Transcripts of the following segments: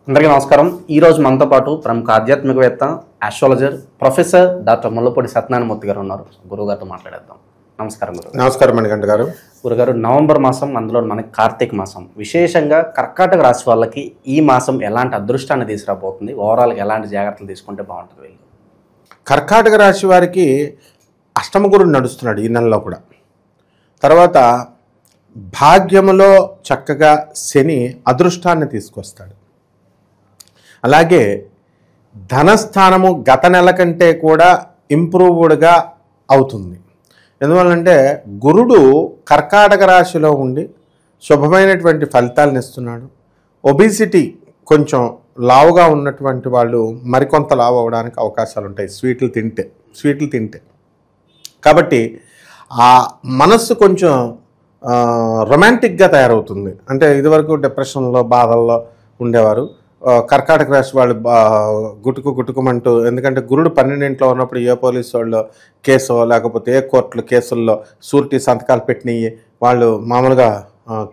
అందరికీ నమస్కారం. ఈరోజు మనతో పాటు ప్రముఖ ఆధ్యాత్మికవేత్త, astrologer, professor doctor Mullapudi Satyanarayana Murthy గారు ఉన్నారు. గురువుగారితో మాట్లాడేద్దాం. నమస్కారం గురు. నమస్కారం మణికంఠ గారు. గురుగారు, నవంబర్ మాసం, అందులో మనకి కార్తీక మాసం, విశేషంగా కర్కాటక రాశి వాళ్ళకి ఈ మాసం ఎలాంటి అదృష్టాన్ని తీసుకురాబోతుంది? ఓవరాల్గా ఎలాంటి జాగ్రత్తలు తీసుకుంటే బాగుంటుంది వీళ్ళు? కర్కాటక రాశి వారికి అష్టమ గురుడు నడుస్తున్నాడు ఈ నెలలో కూడా. తర్వాత భాగ్యములో చక్కగా శని అదృష్టాన్ని తీసుకొస్తాడు. అలాగే ధనస్థానము గత నెల కంటే కూడా ఇంప్రూవ్డ్గా అవుతుంది. ఎందువల్లంటే గురుడు కర్కాటక రాశిలో ఉండి శుభమైనటువంటి ఫలితాలను ఇస్తున్నాడు. ఒబిసిటీ కొంచెం లావుగా ఉన్నటువంటి వాళ్ళు మరికొంత లావు అవ్వడానికి అవకాశాలు ఉంటాయి స్వీట్లు తింటే. కాబట్టి ఆ మనస్సు కొంచెం రొమాంటిక్గా తయారవుతుంది. అంటే ఇదివరకు డిప్రెషన్లో బాధల్లో ఉండేవారు. కర్కాటక రాశి వాళ్ళు గుటుకుమంటూ, ఎందుకంటే గురుడు 12 ఉన్నప్పుడు ఏ పోలీసు వాళ్ళు కేసు లేకపోతే ఏ కోర్టులు కేసుల్లో షూరిటీ సంతకాలు పెట్టినవి వాళ్ళు మామూలుగా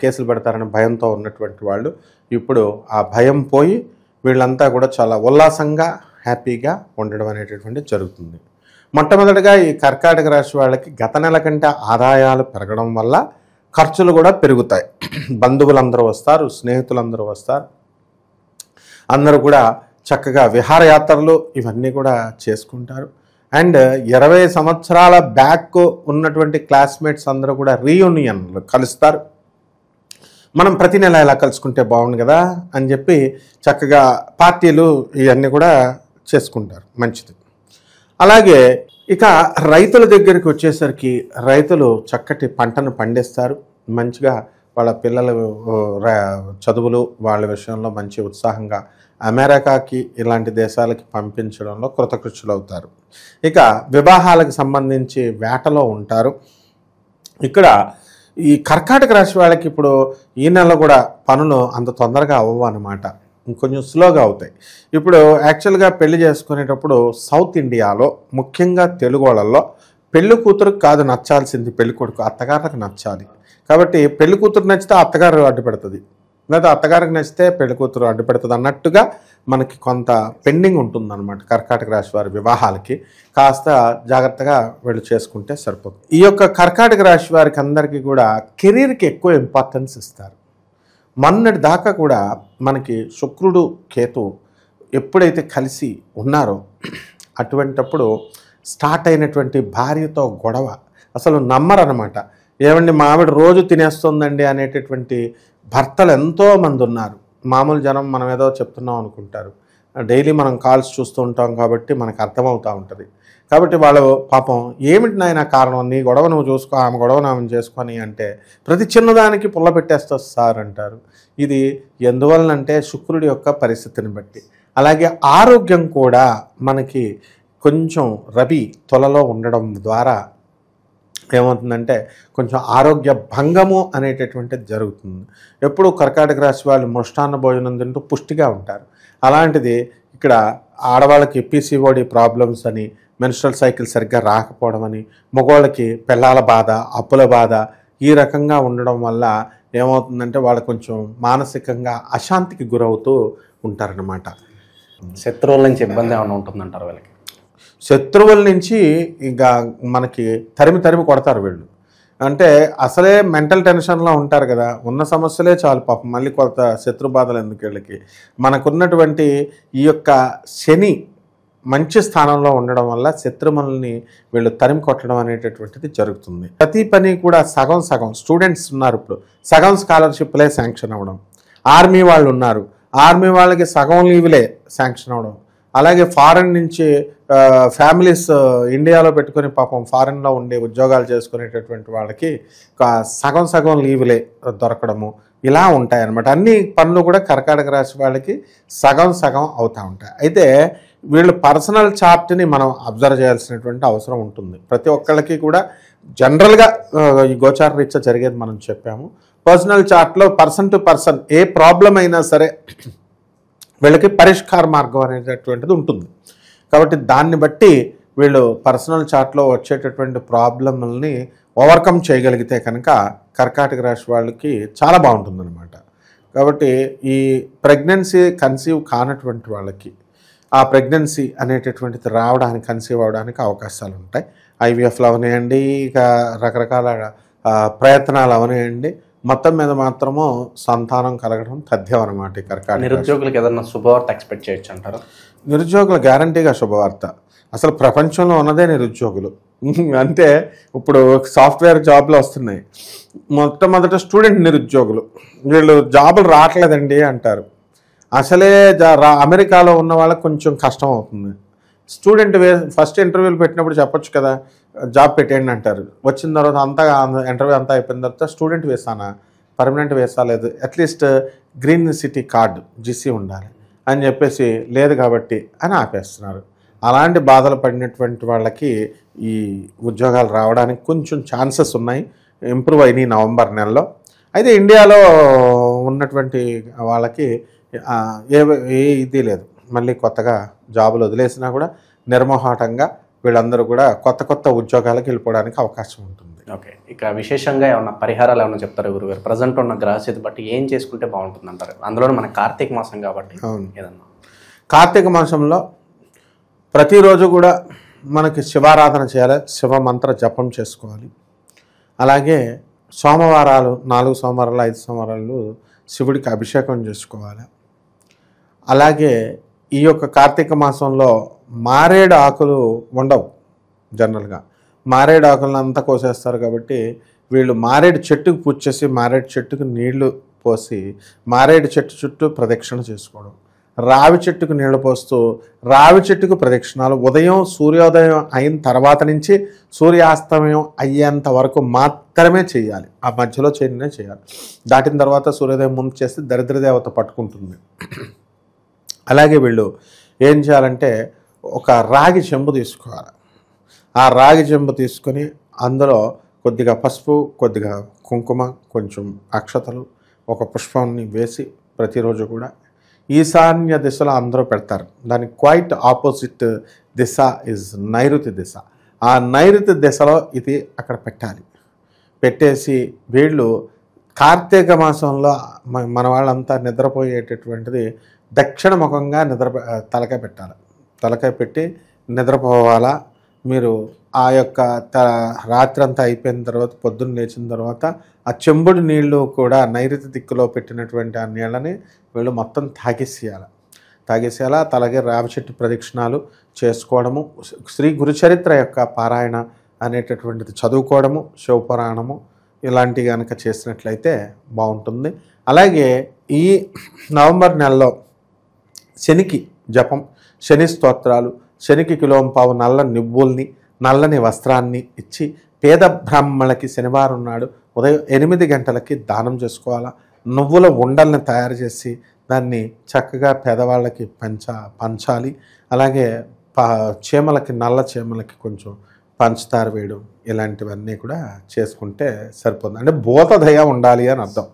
కేసులు పెడతారని భయంతో ఉన్నటువంటి వాళ్ళు ఇప్పుడు ఆ భయం పోయి వీళ్ళంతా కూడా చాలా ఉల్లాసంగా హ్యాపీగా ఉండడం అనేటటువంటి జరుగుతుంది. మొట్టమొదటిగా ఈ కర్కాటక రాశి వాళ్ళకి గత నెల కంటే ఆదాయాలు పెరగడం వల్ల ఖర్చులు కూడా పెరుగుతాయి. బంధువులందరూ వస్తారు, స్నేహితులందరూ వస్తారు, అందరూ కూడా చక్కగా విహారయాత్రలు ఇవన్నీ కూడా చేసుకుంటారు. అండ్ 20 సంవత్సరాల బ్యాక్ ఉన్నటువంటి క్లాస్మేట్స్ అందరూ కూడా రీయూనియన్లు కలుస్తారు. మనం ప్రతి నెల ఇలా కలుసుకుంటే బాగుండు కదా అని చెప్పి చక్కగా పార్టీలు ఇవన్నీ కూడా చేసుకుంటారు, మంచిది. అలాగే ఇక రైతుల దగ్గరికి వచ్చేసరికి రైతులు చక్కటి పంటను పండిస్తారు. మంచిగా వాళ్ళ పిల్లల చదువులు వాళ్ళ విషయంలో మంచి ఉత్సాహంగా అమెరికాకి ఇలాంటి దేశాలకి పంపించడంలో కృతకృత్యులు అవుతారు. ఇక వివాహాలకు సంబంధించి వేటలో ఉంటారు. ఇక్కడ ఈ కర్కాటక రాశి వాళ్ళకి ఇప్పుడు ఈ నెల కూడా పనులు అంత తొందరగా అవ్వవు అన్నమాట, ఇంకొంచెం స్లోగా అవుతాయి. ఇప్పుడు యాక్చువల్గా పెళ్లి చేసుకునేటప్పుడు సౌత్ ఇండియాలో ముఖ్యంగా తెలుగు వాళ్ళల్లో పెళ్లి కూతురుకు కాదు నచ్చాల్సింది, పెళ్లి కొడుకు అత్తగారికి నచ్చాలి. కాబట్టి పెళ్లి కూతురు నచ్చితే అత్తగారు అడ్డుపెడుతుంది, లేదా అత్తగారికి నచ్చితే పెళ్లి కూతురు అడ్డుపెడుతుంది అన్నట్టుగా మనకి కొంత పెండింగ్ ఉంటుందన్నమాట. కర్కాటక రాశి వారి వివాహాలకి కాస్త జాగ్రత్తగా వీళ్ళు చేసుకుంటే సరిపోతుంది. ఈ యొక్క కర్కాటక రాశి వారికి అందరికీ కూడా కెరీర్కి ఎక్కువ ఇంపార్టెన్స్ ఇస్తారు. మొన్నటి దాకా కూడా మనకి శుక్రుడు కేతు ఎప్పుడైతే కలిసి ఉన్నారో అటువంటప్పుడు స్టార్ట్ అయినటువంటి భార్యతో గొడవ అసలు నమ్మరన్నమాట. ఏమండి మా ఆవిడ రోజు తినేస్తుందండి అనేటటువంటి భర్తలు ఎంతోమంది ఉన్నారు. మామూలు జనం మనం ఏదో చెప్తున్నాం అనుకుంటారు. డైలీ మనం కాల్స్ చూస్తూ ఉంటాం కాబట్టి మనకు అర్థమవుతూ ఉంటుంది. కాబట్టి వాళ్ళు పాపం ఏమిటి నాయన కారణం, నీ గొడవ నువ్వు చూసుకో, ఆమె గొడవ ఆమెను చేసుకొని అంటే ప్రతి చిన్నదానికి పుల్ల పెట్టేస్తా సార్ అంటారు. ఇది ఎందువలనంటే శుక్రుడి యొక్క పరిస్థితిని బట్టి. అలాగే ఆరోగ్యం కూడా మనకి కొంచెం రవి తొలలో ఉండడం ద్వారా ఏమవుతుందంటే కొంచెం ఆరోగ్య భంగము అనేటటువంటిది జరుగుతుంది. ఎప్పుడు కర్కాటక రాశి వాళ్ళు మృష్టాన్న భోజనం తింటూ పుష్టిగా ఉంటారు. అలాంటిది ఇక్కడ ఆడవాళ్ళకి పీసీఓడి ప్రాబ్లమ్స్ అని, మెన్స్ట్రల్ సైకిల్ సరిగ్గా రాకపోవడం అని, మగవాళ్ళకి పిల్లల బాధ, అప్పుల బాధ ఈ రకంగా ఉండడం వల్ల ఏమవుతుందంటే వాళ్ళు కొంచెం మానసికంగా అశాంతికి గురవుతూ ఉంటారనమాట. శత్రువుల నుంచి ఇబ్బంది ఏమైనా ఉంటుందంటారు వీళ్ళకి? శత్రువుల నుంచి ఇంకా మనకి తరిమి కొడతారు వీళ్ళు. అంటే అసలే మెంటల్ టెన్షన్లో ఉంటారు కదా, ఉన్న సమస్యలే చాలు పాపం, మళ్ళీ కొత్త శత్రు బాధలు ఎందుకు వీళ్ళకి. మనకున్నటువంటి ఈ యొక్క శని మంచి స్థానంలో ఉండడం వల్ల శత్రువుల్ని వీళ్ళు తరిమి కొట్టడం అనేటటువంటిది జరుగుతుంది. ప్రతి పని కూడా సగం స్టూడెంట్స్ ఉన్నారు, ఇప్పుడు సగం స్కాలర్షిప్లే శాంక్షన్ అవ్వడం. ఆర్మీ వాళ్ళు ఉన్నారు, ఆర్మీ వాళ్ళకి సగం లీవ్లే శాంక్షన్ అవ్వడం. అలాగే ఫారెన్ నుంచి ఫ్యామిలీస్ ఇండియాలో పెట్టుకొని పాపం ఫారెన్లో ఉండే ఉద్యోగాలు చేసుకునేటటువంటి వాళ్ళకి సగం లీవ్లే దొరకడము ఇలా ఉంటాయన్నమాట. అన్ని పనులు కూడా కర్కాటక రాశి వాళ్ళకి సగం అవుతూ ఉంటాయి. అయితే వీళ్ళు పర్సనల్ చార్ట్ని మనం అబ్జర్వ్ చేయాల్సినటువంటి అవసరం ఉంటుంది. ప్రతి ఒక్కళ్ళకి కూడా జనరల్గా ఈ గోచార రీత్యా జరిగేది మనం చెప్పాము. పర్సనల్ చార్ట్లో పర్సన్ టు పర్సన్ ఏ ప్రాబ్లం అయినా సరే వీళ్ళకి పరిష్కార మార్గం అనేటటువంటిది ఉంటుంది. కాబట్టి దాన్ని బట్టి వీళ్ళు పర్సనల్ చార్ట్లో వచ్చేటటువంటి ప్రాబ్లమ్ని ఓవర్కమ్ చేయగలిగితే కనుక కర్కాటక రాశి వాళ్ళకి చాలా బాగుంటుందన్నమాట. కాబట్టి ఈ ప్రెగ్నెన్సీ కన్సీవ్ కానటువంటి వాళ్ళకి ఆ ప్రెగ్నెన్సీ అనేటటువంటిది రావడానికి కన్సీవ్ అవడానికి అవకాశాలు ఉంటాయి. ఐవీఎఫ్లు అవనివ్వండి, ఇక రకరకాల ప్రయత్నాలు అవనివ్వండి, మొత్తం మీద మాత్రము సంతానం కలగడం తథ్యం అనమాట. ఈ కర్కాటక నిరుద్యోగులకు ఏదన్నా శుభవార్త ఎక్స్పెక్ట్ చేయొచ్చు అంటారు? నిరుద్యోగులు గ్యారంటీగా శుభవార్త. అసలు ప్రపంచంలో ఉన్నదే నిరుద్యోగులు. అంటే ఇప్పుడు సాఫ్ట్వేర్ జాబ్లు వస్తున్నాయి, మొట్టమొదట స్టూడెంట్ నిరుద్యోగులు, వీళ్ళు జాబులు రావట్లేదండి అంటారు. అసలే అమెరికాలో ఉన్న వాళ్ళకి కొంచెం కష్టం అవుతుంది. స్టూడెంట్ ఫస్ట్ ఇంటర్వ్యూలు పెట్టినప్పుడు చెప్పొచ్చు కదా, జాబ్ పెట్టేయండి అంటారు. వచ్చిన తర్వాత అంతా ఇంటర్వ్యూ అంతా అయిపోయిన తర్వాత స్టూడెంట్ వేసానా, పర్మనెంట్ వేసా, లేదు at least green city card GC ఉండాలి అని చెప్పేసి లేదు కాబట్టి అని ఆపేస్తున్నారు. అలాంటి బాధలు పడినటువంటి వాళ్ళకి ఈ ఉద్యోగాలు రావడానికి కొంచెం ఛాన్సెస్ ఉన్నాయి, ఇంప్రూవ్ అయినాయి నవంబర్ నెలలో. అయితే ఇండియాలో ఉన్నటువంటి వాళ్ళకి ఏ ఇది లేదు, మళ్ళీ కొత్తగా జాబులు వదిలేసినా కూడా నిర్మోహాటంగా వీళ్ళందరూ కూడా కొత్త కొత్త ఉద్యోగాలకు వెళ్ళిపోవడానికి అవకాశం ఉంటుంది. ఓకే, ఇక విశేషంగా ఏమన్నా పరిహారాలు ఏమన్నా చెప్తారు గురుగారు? ప్రజెంట్ ఉన్న గ్రహస్థితి బట్టి ఏం చేసుకుంటే బాగుంటుంది అంటారు? అందులో మన కార్తీక మాసం కాబట్టి ఏదన్నా కార్తీక మాసంలో ప్రతిరోజు కూడా మనకి శివారాధన చేయాలి, శివ మంత్ర జపం చేసుకోవాలి. అలాగే సోమవారాలు 4 సోమవారాలు 5 సోమవారాలు శివుడికి అభిషేకం చేసుకోవాలి. అలాగే ఈ యొక్క కార్తీక మాసంలో మారేడు ఆకులు ఉండవు, జనరల్గా మారేడు ఆకులను అంతా కోసేస్తారు. కాబట్టి వీళ్ళు మారేడు చెట్టుకు పూజ చేసి మారేడు చెట్టుకు నీళ్లు పోసి మారేడు చెట్టు చుట్టూ ప్రదక్షిణ చేసుకోవడం, రావి చెట్టుకు నీళ్లు పోస్తూ రావి చెట్టుకు ప్రదక్షిణాలు ఉదయం సూర్యోదయం అయిన తర్వాత నుంచి సూర్యాస్తమయం అయ్యేంత వరకు మాత్రమే చేయాలి. ఆ మధ్యలో చేయాలి. దాటిన తర్వాత సూర్యోదయం ముందు చేస్తే దరిద్ర దేవత పట్టుకుంటుంది. అలాగే వీళ్ళు ఏం చేయాలంటే ఒక రాగి చెంబు తీసుకోవాలి. ఆ రాగి చెంబు తీసుకొని అందులో కొద్దిగా పసుపు, కొద్దిగా కుంకుమ, కొంచెం అక్షతలు, ఒక పుష్పాన్ని వేసి ప్రతిరోజు కూడా ఈశాన్య దిశలో అందరూ పెడతారు. దానికి క్వైట్ ఆపోజిట్ దిశ ఇస్ నైరుతి దిశ. ఆ నైరుతి దిశలో ఇది అక్కడ పెట్టాలి. పెట్టేసి వీళ్ళు కార్తీక మాసంలో మన వాళ్ళంతా నిద్రపోయేటటువంటిది దక్షిణ ముఖంగా తలకాయ పెట్టాలి. తలకాయ పెట్టి నిద్రపోవాలా. మీరు ఆ యొక్క రాత్రి అంతా అయిపోయిన తర్వాత పొద్దున్న లేచిన తర్వాత ఆ చెంబుడు నీళ్లు కూడా నైరుతి దిక్కులో పెట్టినటువంటి ఆ నీళ్ళని వీళ్ళు మొత్తం తాగేసేయాలా. అలాగే రావి చెట్టు ప్రదక్షిణాలు చేసుకోవడము, శ్రీ గురుచరిత్ర యొక్క పారాయణ అనేటటువంటిది చదువుకోవడము, శివపురాణము ఇలాంటివి కనుక చేసినట్లయితే బాగుంటుంది. అలాగే ఈ నవంబర్ నెలలో శనికి జపం, శని స్తోత్రాలు, శనికి కిలోంపావు నల్ల నివ్వుల్ని, నల్లని వస్త్రాన్ని ఇచ్చి పేద బ్రాహ్మణులకి శనివారం నాడు ఉదయం 8 గంటలకి దానం చేసుకోవాలా. నువ్వుల ఉండల్ని తయారు చేసి దాన్ని చక్కగా పేదవాళ్ళకి పంచాలి. అలాగే చీమలకి, నల్ల చీమలకి కొంచెం పంచదార వేయడం, ఇలాంటివన్నీ కూడా చేసుకుంటే సరిపోతుంది. అంటే భూతదయ ఉండాలి అని అర్థం.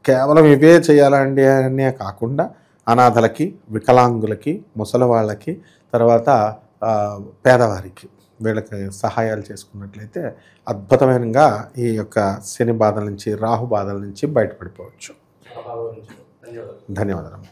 కేవలం ఇవే చేయాలండి అనే కాకుండా అనాథలకి, వికలాంగులకి, ముసలి వాళ్ళకి, తర్వాత పేదవారికి వీళ్ళకి సహాయాలు చేసుకున్నట్లయితే అద్భుతమైనగా ఈ యొక్క శని బాధల నుంచి, రాహు బాధల నుంచి బయటపడిపోవచ్చు. ధన్యవాదాలు.